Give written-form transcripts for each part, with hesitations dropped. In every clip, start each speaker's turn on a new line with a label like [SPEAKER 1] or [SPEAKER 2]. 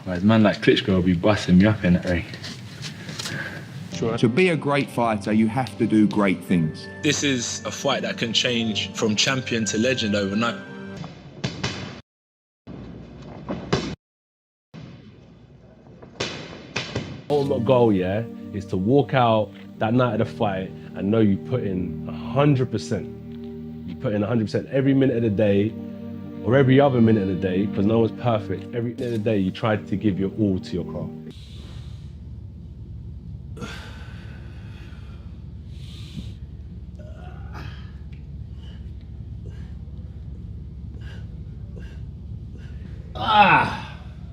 [SPEAKER 1] Whereas man like Klitschko will be busting me up in that ring.
[SPEAKER 2] To be a great fighter, you have to do great things.
[SPEAKER 3] This is a fight that can change from champion to legend overnight.
[SPEAKER 4] Ultimate goal, yeah, is to walk out that night of the fight and know you put in 100%. You put in 100% every minute of the day, or every other minute of the day, because no one's perfect. Every minute of the day, you try to give your all to your craft.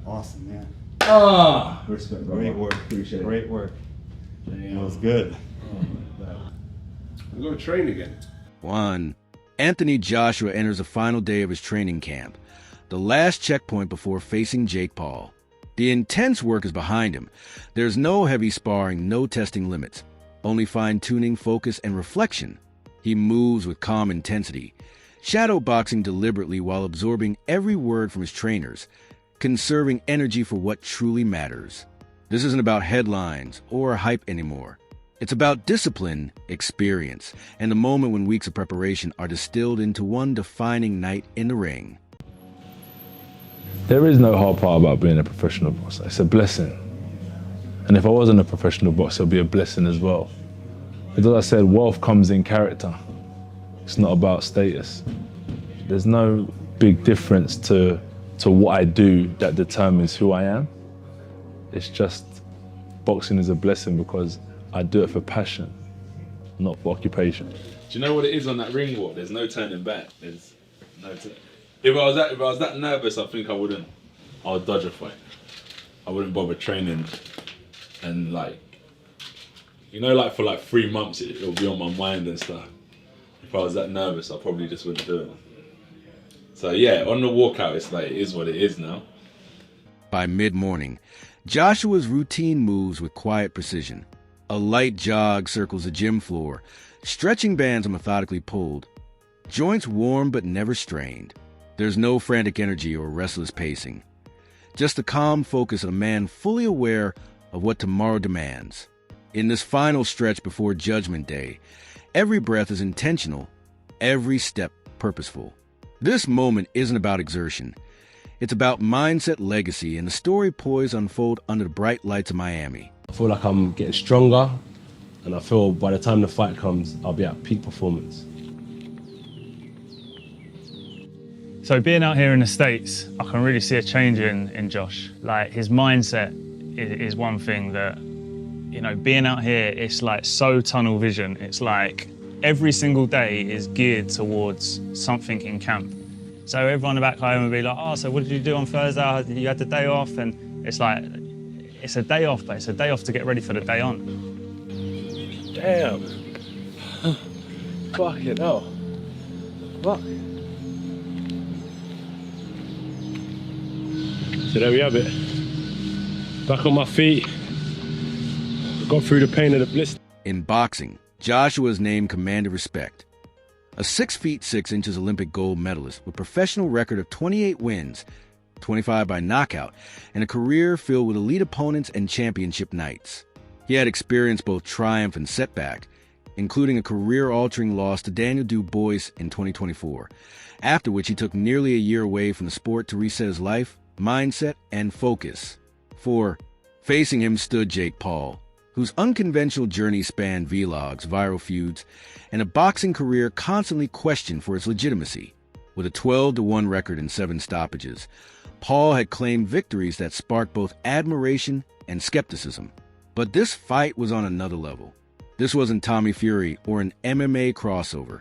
[SPEAKER 5] Awesome, man.
[SPEAKER 1] Respect, bro.
[SPEAKER 5] Great work.
[SPEAKER 1] Appreciate it.
[SPEAKER 5] Great work. That was good.
[SPEAKER 1] I'm going to train again.
[SPEAKER 6] 1. Anthony Joshua enters the final day of his training camp, the last checkpoint before facing Jake Paul. The intense work is behind him. There's no heavy sparring, no testing limits, only fine-tuning, focus, and reflection. He moves with calm intensity, shadow boxing deliberately while absorbing every word from his trainers, conserving energy for what truly matters. This isn't about headlines or hype anymore. It's about discipline, experience, and the moment when weeks of preparation are distilled into one defining night in the ring.
[SPEAKER 1] There is no hard part about being a professional boxer. It's a blessing. And if I wasn't a professional boxer, it would be a blessing as well. Because as I said, wealth comes in character. It's not about status. There's no big difference to what I do that determines who I am. It's just boxing is a blessing because I do it for passion, not for occupation.
[SPEAKER 7] Do you know what it is on that ring walk? There's no turning back. There's no if I was that nervous, I think I would dodge a fight. I wouldn't bother training, and like for like 3 months it'll be on my mind and stuff. If I was that nervous, I probably just wouldn't do it. So yeah, on the walkout, it's like, it is what it is now.
[SPEAKER 6] By mid-morning, Joshua's routine moves with quiet precision. A light jog circles the gym floor. Stretching bands are methodically pulled. Joints warm but never strained. There's no frantic energy or restless pacing. Just the calm focus of a man fully aware of what tomorrow demands. In this final stretch before Judgment Day, every breath is intentional, every step purposeful. This moment isn't about exertion. It's about mindset, legacy, and the story poised to unfold under the bright lights of Miami.
[SPEAKER 4] I feel like I'm getting stronger, and I feel by the time the fight comes, I'll be at peak performance.
[SPEAKER 8] So being out here in the States, I can really see a change in Josh. Like, his mindset is one thing that, being out here, it's like so tunnel vision. It's like every single day is geared towards something in camp. So everyone back home will be like, oh, so what did you do on Thursday? You had the day off? And it's like, it's a day off, but it's a day off to get ready for the day on.
[SPEAKER 4] Damn. Fucking hell. Fuck. So there we have it. Back on my feet. Got through the pain of the blister.
[SPEAKER 6] In boxing, Joshua's name commanded respect. A 6'6" Olympic gold medalist with a professional record of 28 wins, 25 by knockout, and a career filled with elite opponents and championship nights. He had experienced both triumph and setback, including a career-altering loss to Daniel Dubois in 2024, after which he took nearly a year away from the sport to reset his life, mindset, and focus. Facing him stood Jake Paul, whose unconventional journey spanned vlogs, viral feuds, and a boxing career constantly questioned for its legitimacy. With a 12-1 record and 7 stoppages, Paul had claimed victories that sparked both admiration and skepticism. But this fight was on another level. This wasn't Tommy Fury or an MMA crossover.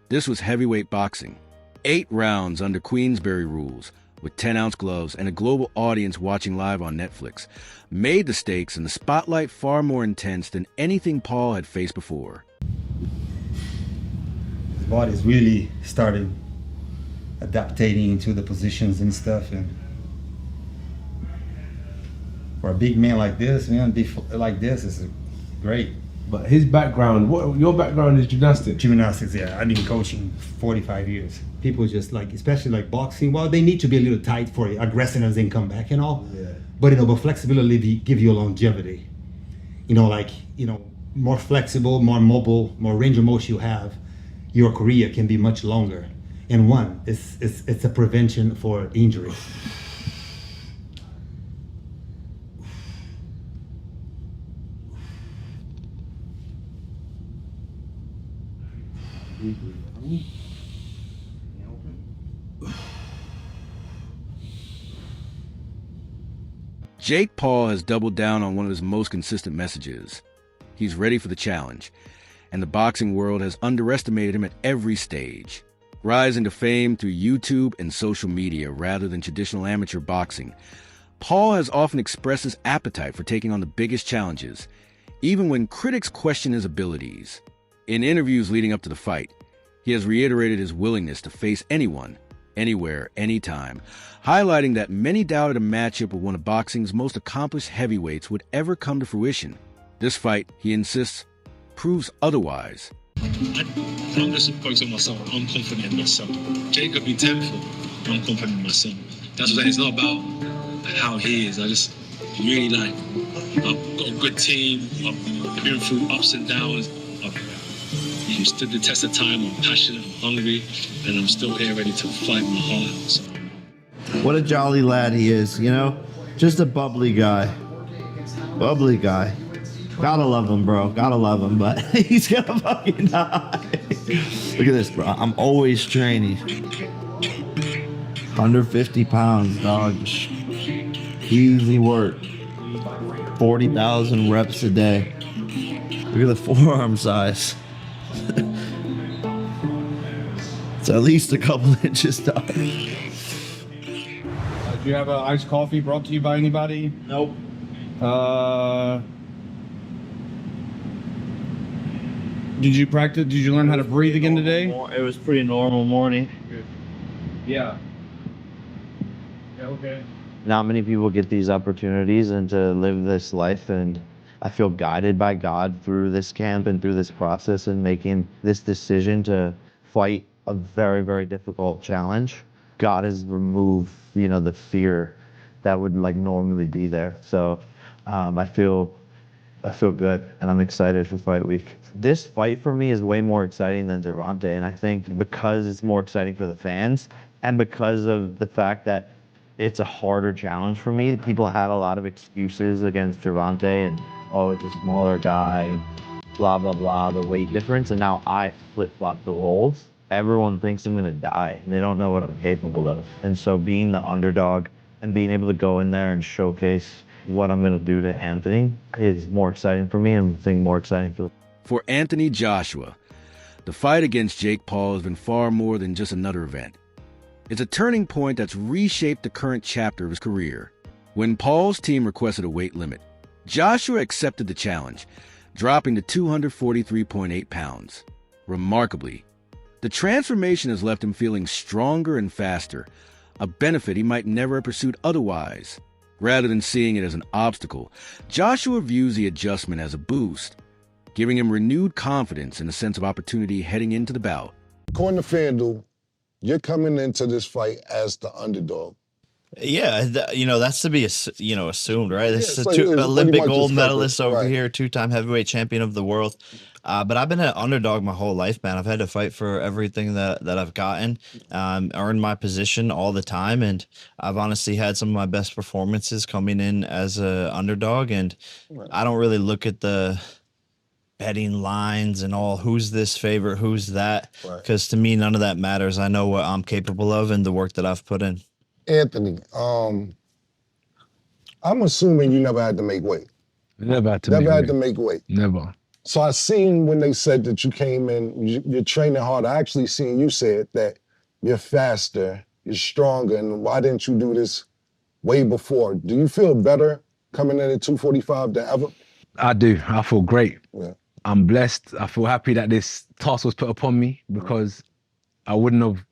[SPEAKER 6] This was heavyweight boxing. 8 rounds under Queensberry rules, with 10-ounce gloves and a global audience watching live on Netflix, made the stakes and the spotlight far more intense than anything Paul had faced before.
[SPEAKER 5] His body's really started adapting into the positions and stuff, and for a big man like this, like this is great.
[SPEAKER 4] But his background, your background is gymnastics?
[SPEAKER 5] Gymnastics, yeah. I've been coaching 45 years. People just like, especially like boxing, well, they need to be a little tight for aggressiveness and come back and all. Yeah. but flexibility give you longevity. Like, more flexible, more mobile, more range of motion you have, your career can be much longer. And one, it's a prevention for injury.
[SPEAKER 6] Jake Paul has doubled down on one of his most consistent messages. He's ready for the challenge, and the boxing world has underestimated him at every stage. Rising to fame through YouTube and social media rather than traditional amateur boxing, Paul has often expressed his appetite for taking on the biggest challenges, even when critics question his abilities. In interviews leading up to the fight, he has reiterated his willingness to face anyone, anywhere, anytime, highlighting that many doubted a matchup with one of boxing's most accomplished heavyweights would ever come to fruition. This fight, he insists, proves otherwise.
[SPEAKER 3] I'm just focused on myself. I'm confident in myself. Jake could be 10th. I'm confident in myself. That's what I'm saying. It's not about how he is. I just really I've got a good team. I've been through ups and downs. I've stood the test of time. I'm passionate, I'm hungry, and I'm still here ready to fight my heart out. So.
[SPEAKER 9] What a jolly lad he is, Just a bubbly guy. Bubbly guy. Gotta love him, bro. Gotta love him, but he's gonna fucking die. Look at this, bro. I'm always training. 150 pounds, dog. Easy work. 40,000 reps a day. Look at the forearm size. It's at least a couple inches, dog.
[SPEAKER 10] Do you have an iced coffee brought to you by anybody?
[SPEAKER 9] Nope.
[SPEAKER 10] Did you practice? Did you learn how to breathe again today?
[SPEAKER 9] It was pretty normal morning.
[SPEAKER 10] Yeah. Yeah, okay.
[SPEAKER 9] Not many people get these opportunities and to live this life, and I feel guided by God through this camp and through this process and making this decision to fight a very, very difficult challenge. God has removed, the fear that would normally be there. So I feel good, and I'm excited for fight week. This fight for me is way more exciting than Gervonta, and I think because it's more exciting for the fans and because of the fact that it's a harder challenge for me. People had a lot of excuses against Gervonta and, it's a smaller guy, blah, blah, blah, the weight difference. And now I flip-flop the roles. Everyone thinks I'm going to die, and they don't know what I'm capable of. And so being the underdog and being able to go in there and showcase what I'm going to do to Anthony is more exciting for me, and I think more exciting
[SPEAKER 6] For Anthony Joshua, the fight against Jake Paul has been far more than just another event. It's a turning point that's reshaped the current chapter of his career. When Paul's team requested a weight limit, Joshua accepted the challenge, dropping to 243.8 pounds. Remarkably, the transformation has left him feeling stronger and faster, a benefit he might never have pursued otherwise. Rather than seeing it as an obstacle, Joshua views the adjustment as a boost, giving him renewed confidence and a sense of opportunity heading into the bout.
[SPEAKER 11] According to FanDuel, you're coming into this fight as the underdog.
[SPEAKER 9] Yeah, that's to be assumed, right? This is
[SPEAKER 11] like,
[SPEAKER 9] a Olympic gold
[SPEAKER 11] expected,
[SPEAKER 9] medalist over
[SPEAKER 11] right.
[SPEAKER 9] here, two-time heavyweight champion of the world. But I've been an underdog my whole life, man. I've had to fight for everything that I've gotten, earned my position all the time, and I've honestly had some of my best performances coming in as an underdog. And I don't really look at the betting lines and all, who's this favorite, who's that, because to me, none of that matters. I know what I'm capable of and the work that I've put in.
[SPEAKER 11] Anthony, I'm assuming you never had to make weight.
[SPEAKER 1] Never had to
[SPEAKER 11] make weight.
[SPEAKER 1] Never.
[SPEAKER 11] So I seen when they said that you came in, you're training hard. I actually seen you said that you're faster, you're stronger, and why didn't you do this way before? Do you feel better coming in at 245 than ever?
[SPEAKER 1] I do. I feel great.
[SPEAKER 11] Yeah.
[SPEAKER 1] I'm blessed. I feel happy that this task was put upon me because I wouldn't have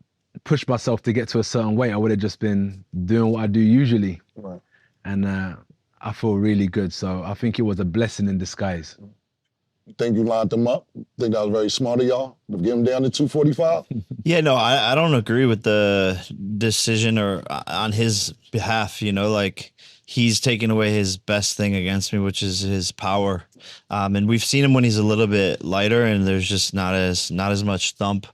[SPEAKER 1] pushed myself to get to a certain weight. I would have just been doing what I do usually.
[SPEAKER 11] Right.
[SPEAKER 1] And I feel really good. So I think it was a blessing in disguise.
[SPEAKER 11] You think you lined them up? Think that was very smart of y'all to get him down to 245?
[SPEAKER 9] Yeah, no, I don't agree with the decision or on his behalf, he's taken away his best thing against me, which is his power. And we've seen him when he's a little bit lighter, and there's just not as much thump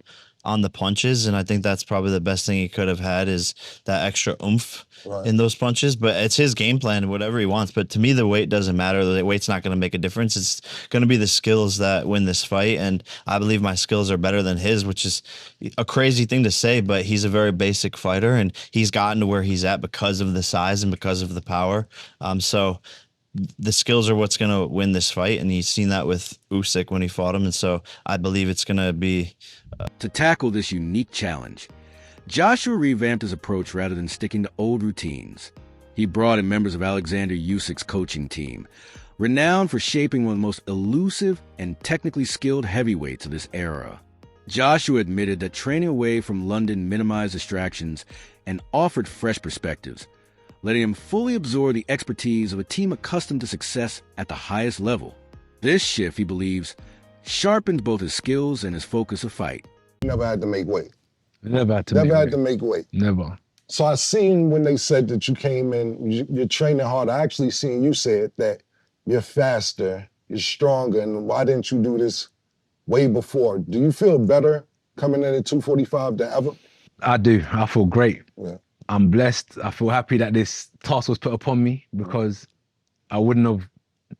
[SPEAKER 9] on the punches. And I think that's probably the best thing he could have had, is that extra oomph in those punches. But it's his game plan, whatever he wants. But to me, the weight doesn't matter. The weight's not going to make a difference. It's going to be the skills that win this fight. And I believe my skills are better than his, which is a crazy thing to say, but he's a very basic fighter, and he's gotten to where he's at because of the size and because of the power. So the skills are what's going to win this fight, and he's seen that with Usyk when he fought him, and so I believe it's going to be...
[SPEAKER 6] To tackle this unique challenge, Joshua revamped his approach rather than sticking to old routines. He brought in members of Alexander Usyk's coaching team, renowned for shaping one of the most elusive and technically skilled heavyweights of this era. Joshua admitted that training away from London minimized distractions and offered fresh perspectives, letting him fully absorb the expertise of a team accustomed to success at the highest level. This shift, he believes, sharpened both his skills and his focus of fight.
[SPEAKER 11] Never had to make weight.
[SPEAKER 1] Never had to
[SPEAKER 11] make weight.
[SPEAKER 1] Never.
[SPEAKER 11] So I seen when they said that you came in, you're training hard. I actually seen you said that you're faster, you're stronger, and why didn't you do this way before? Do you feel better coming in at 245 than ever?
[SPEAKER 1] I do. I feel great.
[SPEAKER 11] Yeah.
[SPEAKER 1] I'm blessed. I feel happy that this task was put upon me, because I wouldn't have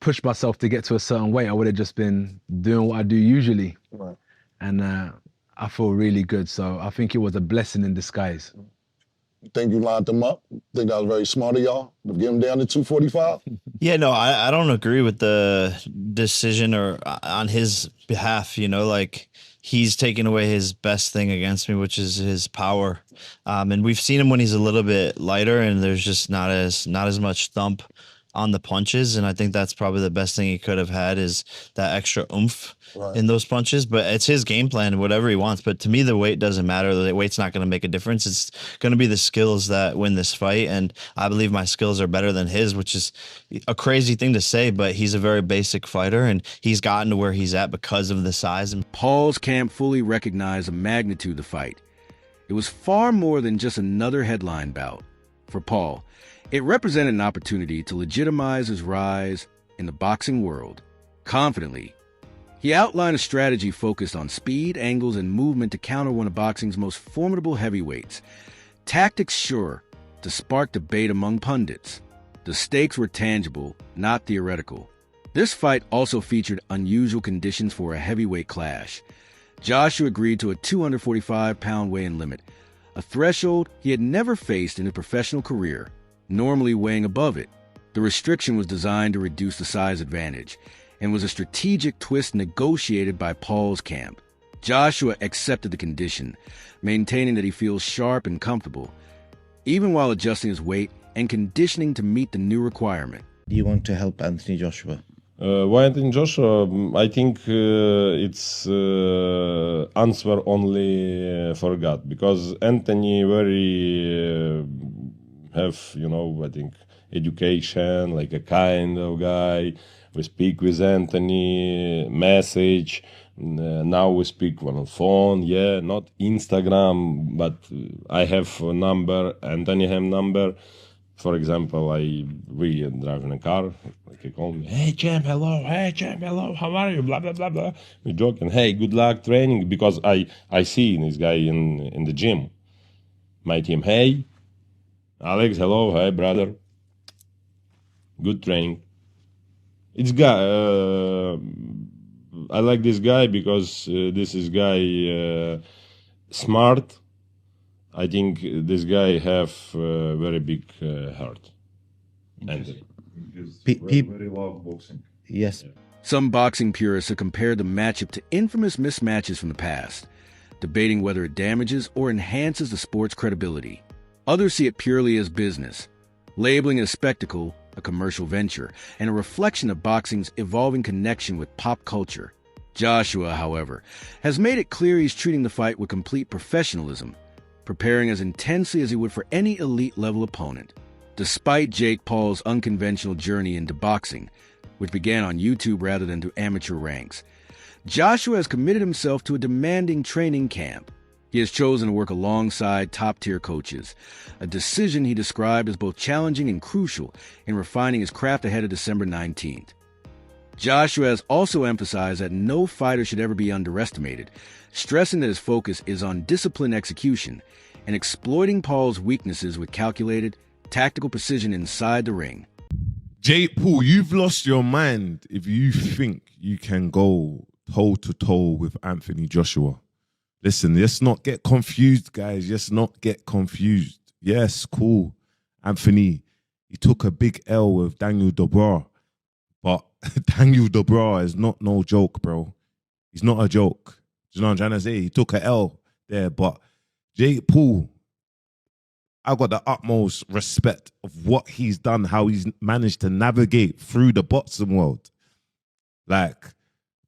[SPEAKER 1] pushed myself to get to a certain weight. I would have just been doing what I do usually.
[SPEAKER 11] Right.
[SPEAKER 1] And I feel really good. So I think it was a blessing in disguise.
[SPEAKER 11] You think you lined them up? Think that was very smart of y'all to get him down to 245?
[SPEAKER 9] Yeah, no, I don't agree with the decision or on his behalf, like he's taken away his best thing against me, which is his power. And we've seen him when he's a little bit lighter, and there's just not as much thump on the punches. And I think that's probably the best thing he could have had, is that extra oomph in those punches. But it's his game plan, whatever he wants. But to me, the weight doesn't matter. The weight's not going to make a difference. It's going to be the skills that win this fight. And I believe my skills are better than his, which is a crazy thing to say, but he's a very basic fighter, and he's gotten to where he's at because of the size.
[SPEAKER 6] Paul's camp fully recognized the magnitude of the fight. It was far more than just another headline bout. For Paul, it represented an opportunity to legitimize his rise in the boxing world. Confidently, he outlined a strategy focused on speed, angles, and movement to counter one of boxing's most formidable heavyweights. Tactics sure to spark debate among pundits. The stakes were tangible, not theoretical. This fight also featured unusual conditions for a heavyweight clash. Joshua agreed to a 245-pound weigh-in limit, a threshold he had never faced in his professional career, normally weighing above it. The restriction was designed to reduce the size advantage and was a strategic twist negotiated by Paul's camp. Joshua accepted the condition, maintaining that he feels sharp and comfortable, even while adjusting his weight and conditioning to meet the new requirement.
[SPEAKER 12] Do you want to help Anthony Joshua?
[SPEAKER 13] Why Anthony Joshua? I think it's answer only for God, because Anthony very have, I think education, like a kind of guy. We speak with Anthony, message. Now we speak on phone, not Instagram, but I have a number, Anthony have number. For example, we drive in a car, like he call me, hey champ, hello, how are you, blah, blah, blah, blah. We joking, hey, good luck training, because I see this guy in the gym. My team, hey, Alex, hello, hey brother, good training. It's guy, I like this guy because this is guy smart. I think this guy have a very big heart. Anthony.
[SPEAKER 12] Very love boxing. Yes.
[SPEAKER 6] Some boxing purists have compared the matchup to infamous mismatches from the past, debating whether it damages or enhances the sport's credibility. Others see it purely as business, labeling it a spectacle, a commercial venture, and a reflection of boxing's evolving connection with pop culture. Joshua, however, has made it clear he's treating the fight with complete professionalism, preparing as intensely as he would for any elite-level opponent. Despite Jake Paul's unconventional journey into boxing, which began on YouTube rather than through amateur ranks, Joshua has committed himself to a demanding training camp. He He has chosen to work alongside top-tier coaches, a decision he described as both challenging and crucial in refining his craft ahead of December 19th. Joshua has also emphasized that no fighter should ever be underestimated, stressing that his focus is on disciplined execution and exploiting Paul's weaknesses with calculated, tactical precision inside the ring.
[SPEAKER 14] Jake Paul, you've lost your mind if you think you can go toe-to-toe with Anthony Joshua. Listen, let's not get confused, guys. Let's not get confused. Yes, cool. Anthony, he took a big L with Daniel Dubois. But Daniel Dubois is not no joke, bro. He's not a joke. Do you know what I'm trying to say? He took an L there. But Jake Paul, I got the utmost respect of what he's done, how he's managed to navigate through the boxing world. Like,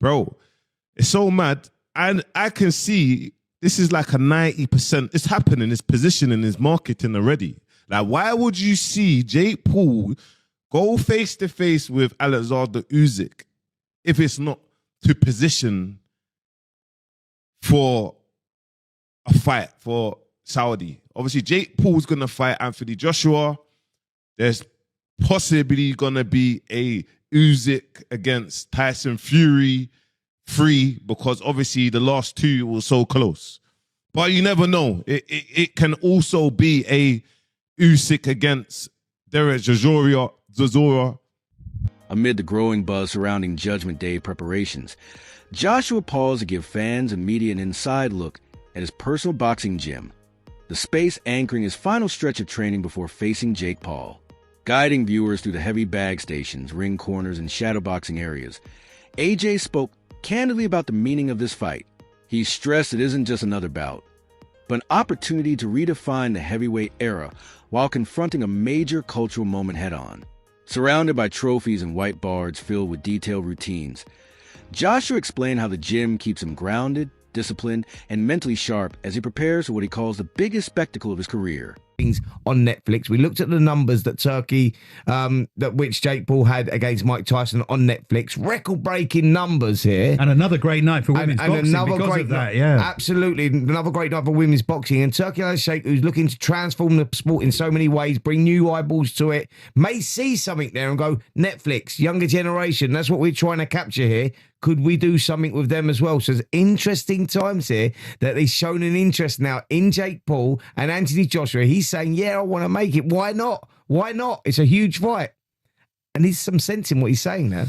[SPEAKER 14] bro, it's so mad. And I can see this is like a 90%. It's happening, it's positioning, it's marketing already. Like, why would you see Jake Paul go face-to-face with Alexander Usyk if it's not to position for a fight for Saudi? Obviously, Jake Paul's going to fight Anthony Joshua. There's possibly going to be a Usyk against Tyson Fury 3 because obviously the last two were so close. But you never know. It can also be a Usyk against Derek Chisora.
[SPEAKER 6] Amid the growing buzz surrounding Judgment Day preparations, Joshua paused to give fans and media an inside look at his personal boxing gym, the space anchoring his final stretch of training before facing Jake Paul. Guiding viewers through the heavy bag stations, ring corners, and shadowboxing areas, AJ spoke candidly about the meaning of this fight. He stressed it isn't just another bout, but an opportunity to redefine the heavyweight era while confronting a major cultural moment head-on. Surrounded by trophies and whiteboards filled with detailed routines, Joshua explained how the gym keeps him grounded, disciplined, and mentally sharp as he prepares for what he calls the biggest spectacle of his career.
[SPEAKER 15] On Netflix, we looked at the numbers that which Jake Paul had against Mike Tyson on Netflix. Record-breaking numbers here,
[SPEAKER 16] and another great night for women's boxing because of that. Yeah,
[SPEAKER 15] absolutely, another great night for women's boxing. And Turki Al-Sheikh, who's looking to transform the sport in so many ways, bring new eyeballs to it, may see something there and go, Netflix, younger generation. That's what we're trying to capture here. Could we do something with them as well? So there's interesting times here that he's shown an interest now in Jake Paul and Anthony Joshua. He's saying, yeah, I want to make it. Why not? Why not? It's a huge fight. And there's some sense in what he's saying now.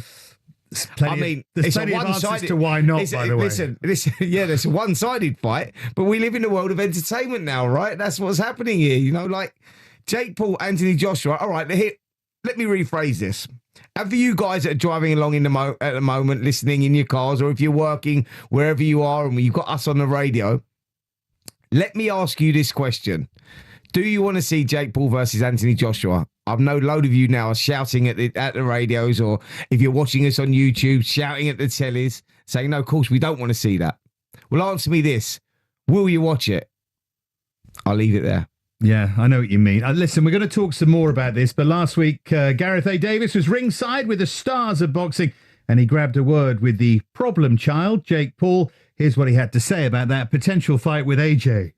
[SPEAKER 16] There's plenty of answers to why not, by the way.
[SPEAKER 15] Listen, there's a one-sided fight, but we live in the world of entertainment now, right? That's what's happening here. You know, like Jake Paul, Anthony Joshua. All right, let me rephrase this. And for you guys that are driving along at the moment, listening in your cars, or if you're working wherever you are and you've got us on the radio, let me ask you this question. Do you want to see Jake Paul versus Anthony Joshua? I've known a load of you now are shouting at the radios, or if you're watching us on YouTube, shouting at the tellies, saying, no, of course, we don't want to see that. Well, answer me this. Will you watch it? I'll leave it there.
[SPEAKER 16] Yeah, I know what you mean. Listen, we're going to talk some more about this, but last week, Gareth A. Davis was ringside with the stars of boxing, and he grabbed a word with the problem child, Jake Paul. Here's what he had to say about that potential fight with AJ.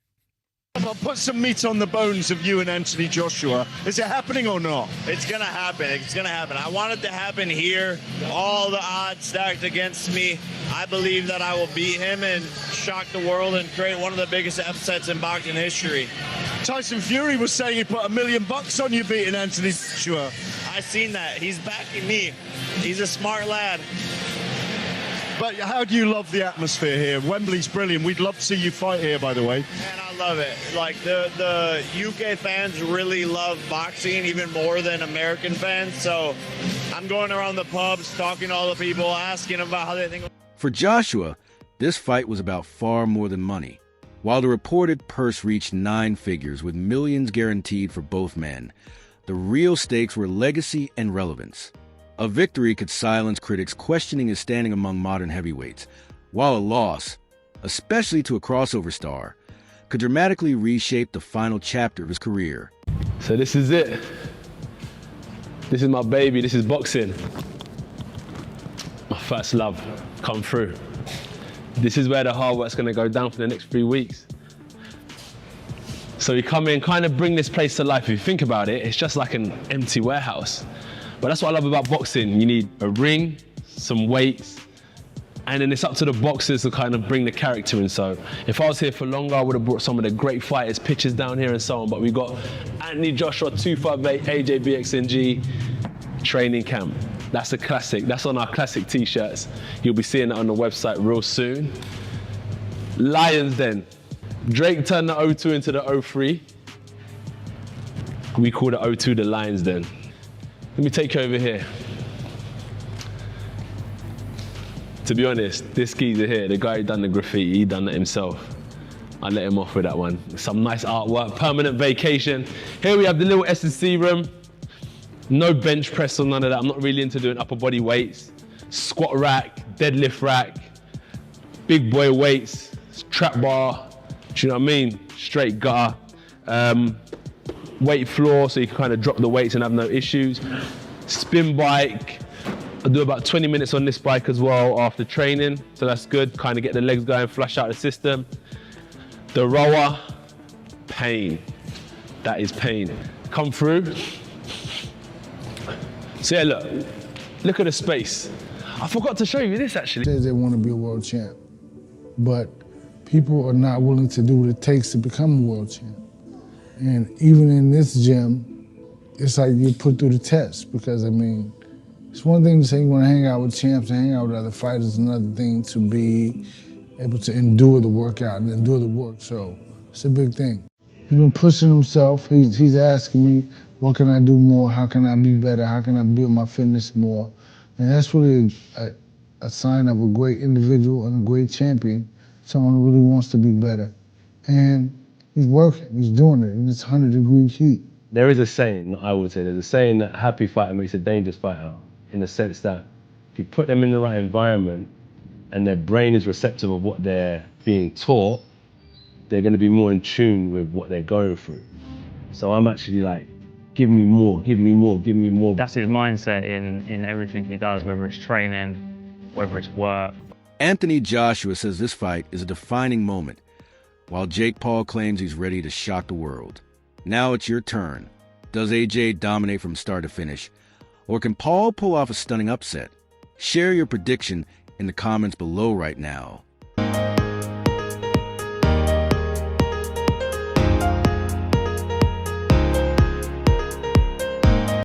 [SPEAKER 17] I'll put some meat on the bones of you and Anthony Joshua. Is it happening or not?
[SPEAKER 18] It's going to happen. It's going to happen. I want it to happen here. All the odds stacked against me. I believe that I will beat him and shock the world and create one of the biggest upsets in boxing history.
[SPEAKER 17] Tyson Fury was saying he put $1 million on you beating Anthony Joshua.
[SPEAKER 18] I seen that. He's backing me. He's a smart lad.
[SPEAKER 17] But how do you love the atmosphere here? Wembley's brilliant. We'd love to see you fight here, by the way.
[SPEAKER 18] Man, I love it. Like, the UK fans really love boxing even more than American fans. So I'm going around the pubs, talking to all the people, asking them about how they think.
[SPEAKER 6] For Joshua, this fight was about far more than money. While the reported purse reached 9 figures with millions guaranteed for both men, the real stakes were legacy and relevance. A victory could silence critics questioning his standing among modern heavyweights, while a loss, especially to a crossover star, could dramatically reshape the final chapter of his career.
[SPEAKER 4] So this is it. This is my baby. This is boxing. My first love come through. This is where the hard work's going to go down for the next 3 weeks. So we come in, kind of bring this place to life. If you think about it, it's just like an empty warehouse. But that's what I love about boxing. You need a ring, some weights, and then it's up to the boxers to kind of bring the character in. So if I was here for longer, I would have brought some of the great fighters, pictures down here and so on. But we've got Anthony Joshua 258 AJBXNG training camp. That's a classic. That's on our classic t-shirts. You'll be seeing it on the website real soon. Lions Den. Drake turned the O2 into the O3. We call the O2 the Lions Den. Let me take you over here. To be honest, this geezer here, the guy who done the graffiti, he done it himself. I let him off with that one. Some nice artwork, permanent vacation. Here we have the little S&C room. No bench press or none of that. I'm not really into doing upper body weights. Squat rack, deadlift rack, big boy weights, trap bar, do you know what I mean? Straight gutter. Weight floor, so you can kind of drop the weights and have no issues. Spin bike. I do about 20 minutes on this bike as well after training, so that's good. Kind of get the legs going, flush out the system. The rower, pain. That is pain. Come through. So yeah, look at the space. I forgot to show you this actually.
[SPEAKER 19] Says they want to be a world champ, but people are not willing to do what it takes to become a world champ. And even in this gym, it's like you put through the test because I mean, it's one thing to say you want to hang out with champs and hang out with other fighters, another thing to be able to endure the workout and endure the work. So it's a big thing. He's been pushing himself. He's asking me, what can I do more? How can I be better? How can I build my fitness more? And that's really a sign of a great individual and a great champion, someone who really wants to be better. And he's working, he's doing it in this 100-degree heat.
[SPEAKER 4] There is a saying, I would say, there's a saying that a happy fighter makes a dangerous fighter, in the sense that if you put them in the right environment and their brain is receptive of what they're being taught, they're going to be more in tune with what they're going through. So I'm actually like, give me more, give me more, give me more.
[SPEAKER 8] That's his mindset in everything he does, whether it's training, whether it's work.
[SPEAKER 6] Anthony Joshua says this fight is a defining moment, while Jake Paul claims he's ready to shock the world. Now it's your turn. Does AJ dominate from start to finish? Or can Paul pull off a stunning upset? Share your prediction in the comments below right now.